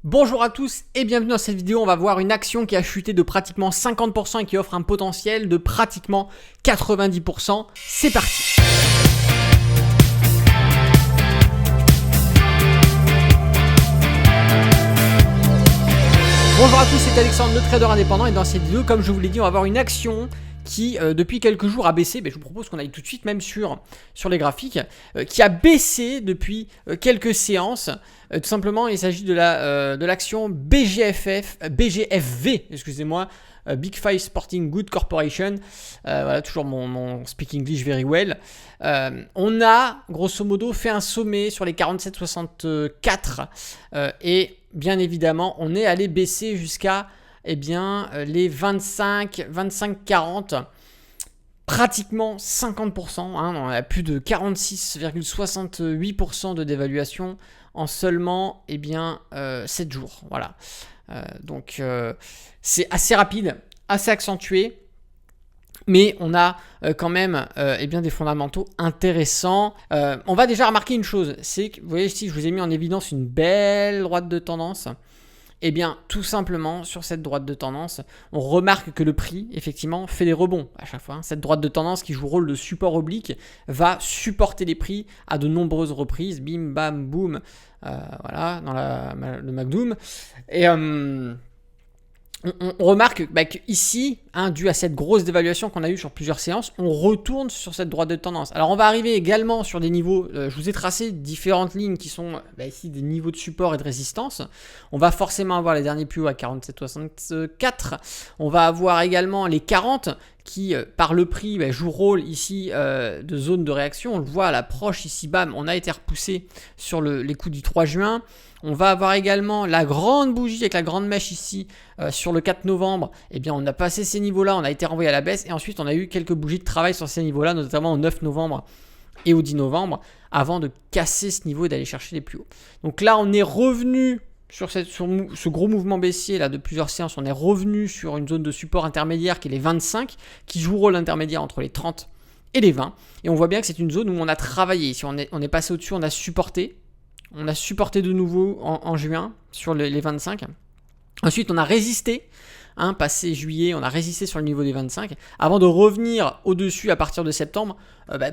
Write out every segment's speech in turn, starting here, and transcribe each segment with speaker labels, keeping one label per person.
Speaker 1: Bonjour à tous et bienvenue dans cette vidéo. On va voir une action qui a chuté de pratiquement 50% et qui offre un potentiel de pratiquement 90%. C'est parti. Bonjour à tous, c'est Alexandre, le trader indépendant, et dans cette vidéo, comme je vous l'ai dit, on va voir une action qui depuis quelques jours a baissé. Je vous propose qu'on aille tout de suite même sur les graphiques, qui a baissé depuis quelques séances. Tout simplement, il s'agit de l'action BGFV, excusez-moi, Big Five Sporting Goods Corporation. Voilà, toujours mon speak English very well. On a grosso modo fait un sommet sur les 47,64 et bien évidemment, on est allé baisser jusqu'à les 25,40, pratiquement 50%. On a plus de 46,68% de dévaluation en seulement 7 jours. Voilà. Donc c'est assez rapide, assez accentué. Mais on a quand même des fondamentaux intéressants. On va déjà remarquer une chose, c'est que vous voyez ici, je vous ai mis en évidence une belle droite de tendance. Tout simplement, sur cette droite de tendance, on remarque que le prix, effectivement, fait des rebonds à chaque fois. Cette droite de tendance qui joue le rôle de support oblique va supporter les prix à de nombreuses reprises. Bim, bam, boum. Voilà, dans le McDoom. Et on remarque qu'ici, dû à cette grosse dévaluation qu'on a eue sur plusieurs séances, on retourne sur cette droite de tendance. Alors on va arriver également sur des niveaux, je vous ai tracé différentes lignes qui sont ici des niveaux de support et de résistance. On va forcément avoir les derniers plus hauts à 47,64. On va avoir également les 40 qui, par le prix, jouent rôle ici de zone de réaction. On le voit à l'approche ici, bam, on a été repoussé sur les coups du 3 juin. On va avoir également la grande bougie avec la grande mèche ici sur le 4 novembre. On a passé ces niveaux-là, on a été renvoyé à la baisse et ensuite on a eu quelques bougies de travail sur ces niveaux-là, notamment au 9 novembre et au 10 novembre, avant de casser ce niveau et d'aller chercher les plus hauts. Donc là, on est revenu sur ce gros mouvement baissier là de plusieurs séances. On est revenu sur une zone de support intermédiaire qui est les 25, qui joue rôle intermédiaire entre les 30 et les 20. Et on voit bien que c'est une zone où on a travaillé. Si on est passé au-dessus, on a supporté. On a supporté de nouveau en juin sur les 25. Ensuite, on a résisté. Passé juillet, on a résisté sur le niveau des 25 avant de revenir au-dessus à partir de septembre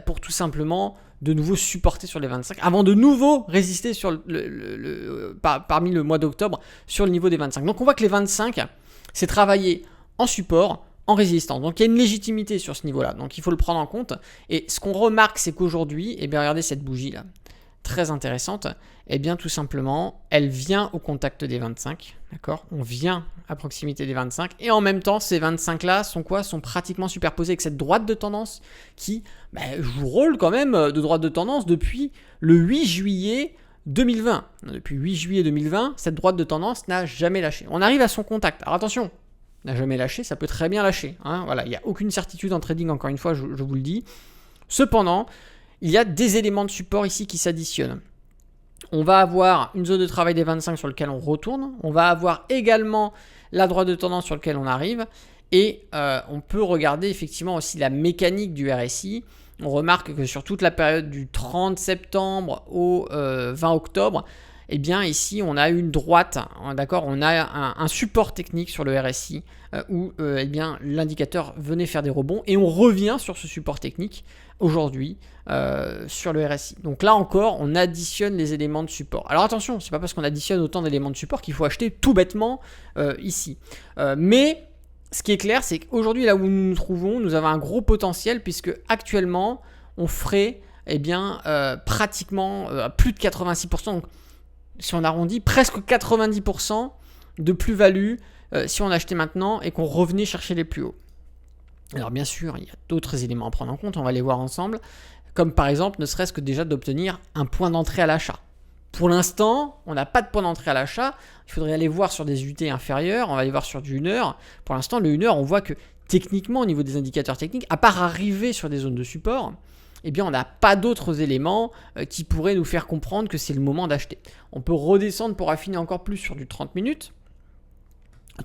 Speaker 1: pour tout simplement de nouveau supporter sur les 25 avant de nouveau résister sur parmi le mois d'octobre sur le niveau des 25. Donc on voit que les 25, c'est travaillé en support, en résistance. Donc il y a une légitimité sur ce niveau-là. Donc il faut le prendre en compte. Et ce qu'on remarque, c'est qu'aujourd'hui, regardez cette bougie-là. Très intéressante, tout simplement, elle vient au contact des 25, d'accord? On vient à proximité des 25, et en même temps, ces 25-là sont quoi? Sont pratiquement superposés avec cette droite de tendance qui joue rôle quand même de droite de tendance depuis le 8 juillet 2020. Depuis 8 juillet 2020, cette droite de tendance n'a jamais lâché. On arrive à son contact. Alors attention, n'a jamais lâché, ça peut très bien lâcher. Voilà, il n'y a aucune certitude en trading, encore une fois, je vous le dis. Cependant, il y a des éléments de support ici qui s'additionnent. On va avoir une zone de travail des 25 sur laquelle on retourne. On va avoir également la droite de tendance sur laquelle on arrive. Et on peut regarder effectivement aussi la mécanique du RSI. On remarque que sur toute la période du 30 septembre au 20 octobre, ici on a une droite, d'accord, on a un support technique sur le RSI où l'indicateur venait faire des rebonds et on revient sur ce support technique aujourd'hui sur le RSI. Donc là encore, on additionne les éléments de support. Alors attention, c'est pas parce qu'on additionne autant d'éléments de support qu'il faut acheter tout bêtement ici. Mais ce qui est clair, c'est qu'aujourd'hui, là où nous nous trouvons, nous avons un gros potentiel puisque actuellement, on ferait pratiquement plus de 86%. Donc, si on arrondit, presque 90% de plus-value si on achetait maintenant et qu'on revenait chercher les plus hauts. Alors bien sûr, il y a d'autres éléments à prendre en compte, on va les voir ensemble, comme par exemple, ne serait-ce que déjà d'obtenir un point d'entrée à l'achat. Pour l'instant, on n'a pas de point d'entrée à l'achat, il faudrait aller voir sur des UT inférieures, on va aller voir sur du 1 heure. Pour l'instant, le 1 heure, on voit que techniquement, au niveau des indicateurs techniques, à part arriver sur des zones de support, on n'a pas d'autres éléments qui pourraient nous faire comprendre que c'est le moment d'acheter. On peut redescendre pour affiner encore plus sur du 30 minutes.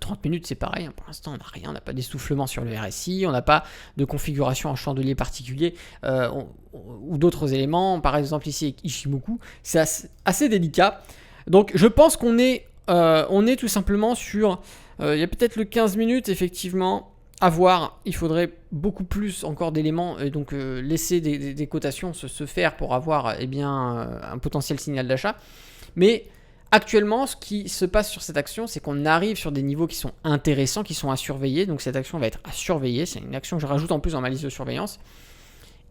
Speaker 1: 30 minutes, c'est pareil, pour l'instant on n'a rien, on n'a pas d'essoufflement sur le RSI, on n'a pas de configuration en chandelier particulier ou d'autres éléments, par exemple ici avec Ishimoku, c'est assez délicat. Donc je pense qu'on est on est tout simplement sur... il y a peut-être le 15 minutes, effectivement, à voir. Il faudrait beaucoup plus encore d'éléments, et donc laisser des cotations se faire pour avoir eh bien, un potentiel signal d'achat. Mais actuellement, ce qui se passe sur cette action, c'est qu'on arrive sur des niveaux qui sont intéressants, qui sont à surveiller. Donc cette action va être à surveiller. C'est une action que je rajoute en plus dans ma liste de surveillance.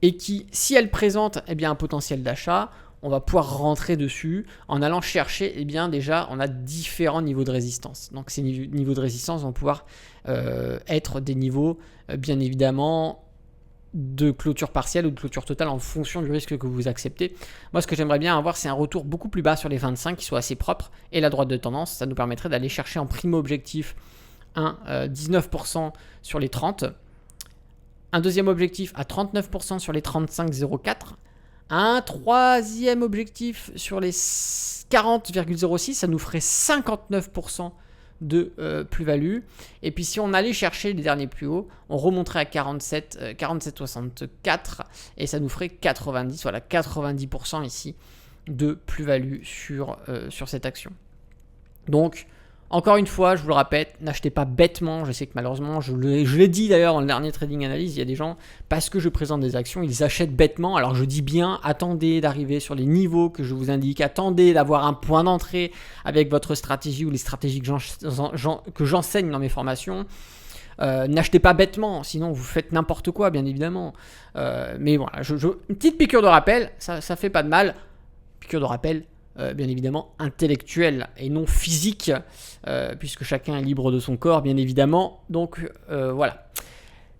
Speaker 1: Et qui, si elle présente eh bien, un potentiel d'achat, on va pouvoir rentrer dessus en allant chercher, eh bien déjà, on a différents niveaux de résistance. Donc ces niveaux de résistance vont pouvoir être des niveaux, bien évidemment, de clôture partielle ou de clôture totale en fonction du risque que vous acceptez. Moi, ce que j'aimerais bien avoir, c'est un retour beaucoup plus bas sur les 25 qui soit assez propre. Et la droite de tendance, ça nous permettrait d'aller chercher en primo objectif un 19% sur les 30. Un deuxième objectif à 39% sur les 35,04. Un troisième objectif sur les 40,06. Ça nous ferait 59% de plus-value. Et puis si on allait chercher les derniers plus hauts, on remonterait à 47,64 et ça nous ferait 90, voilà 90% ici de plus-value sur cette action. Donc encore une fois, je vous le répète, n'achetez pas bêtement. Je sais que malheureusement, je l'ai dit d'ailleurs dans le dernier Trading Analyse, il y a des gens, parce que je présente des actions, ils achètent bêtement. Alors je dis bien, attendez d'arriver sur les niveaux que je vous indique, attendez d'avoir un point d'entrée avec votre stratégie ou les stratégies que j'enseigne dans mes formations. N'achetez pas bêtement, sinon vous faites n'importe quoi, bien évidemment. Mais voilà, une petite piqûre de rappel, ça fait pas de mal. Piqûre de rappel. Bien évidemment intellectuel et non physique, puisque chacun est libre de son corps, bien évidemment. Donc voilà.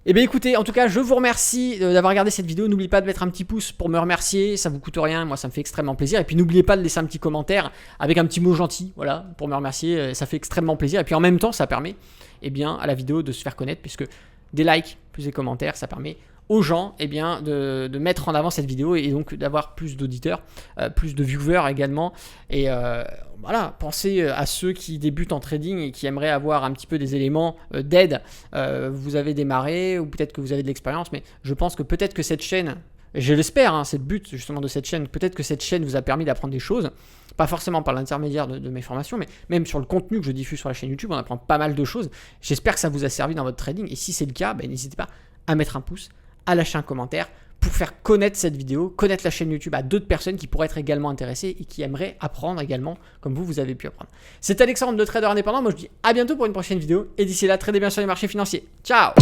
Speaker 1: Et bien écoutez, en tout cas, je vous remercie d'avoir regardé cette vidéo. N'oubliez pas de mettre un petit pouce pour me remercier, ça vous coûte rien, moi ça me fait extrêmement plaisir. Et puis n'oubliez pas de laisser un petit commentaire avec un petit mot gentil, voilà, pour me remercier, ça fait extrêmement plaisir. Et puis en même temps, ça permet eh bien, à la vidéo de se faire connaître, puisque des likes plus des commentaires, ça permet aux gens eh bien, de mettre en avant cette vidéo et donc d'avoir plus d'auditeurs, plus de viewers également. Et voilà, pensez à ceux qui débutent en trading et qui aimeraient avoir un petit peu des éléments d'aide. Vous avez démarré ou peut-être que vous avez de l'expérience, mais je pense que peut-être que cette chaîne, et je l'espère, hein, c'est le but justement de cette chaîne, peut-être que cette chaîne vous a permis d'apprendre des choses, pas forcément par l'intermédiaire de mes formations, mais même sur le contenu que je diffuse sur la chaîne YouTube, on apprend pas mal de choses. J'espère que ça vous a servi dans votre trading, et si c'est le cas, n'hésitez pas à mettre un pouce, à lâcher un commentaire pour faire connaître cette vidéo, connaître la chaîne YouTube à d'autres personnes qui pourraient être également intéressées et qui aimeraient apprendre également comme vous avez pu apprendre. C'est Alexandre de Trader Indépendant, moi je vous dis à bientôt pour une prochaine vidéo et d'ici là, tradez bien sur les marchés financiers. Ciao!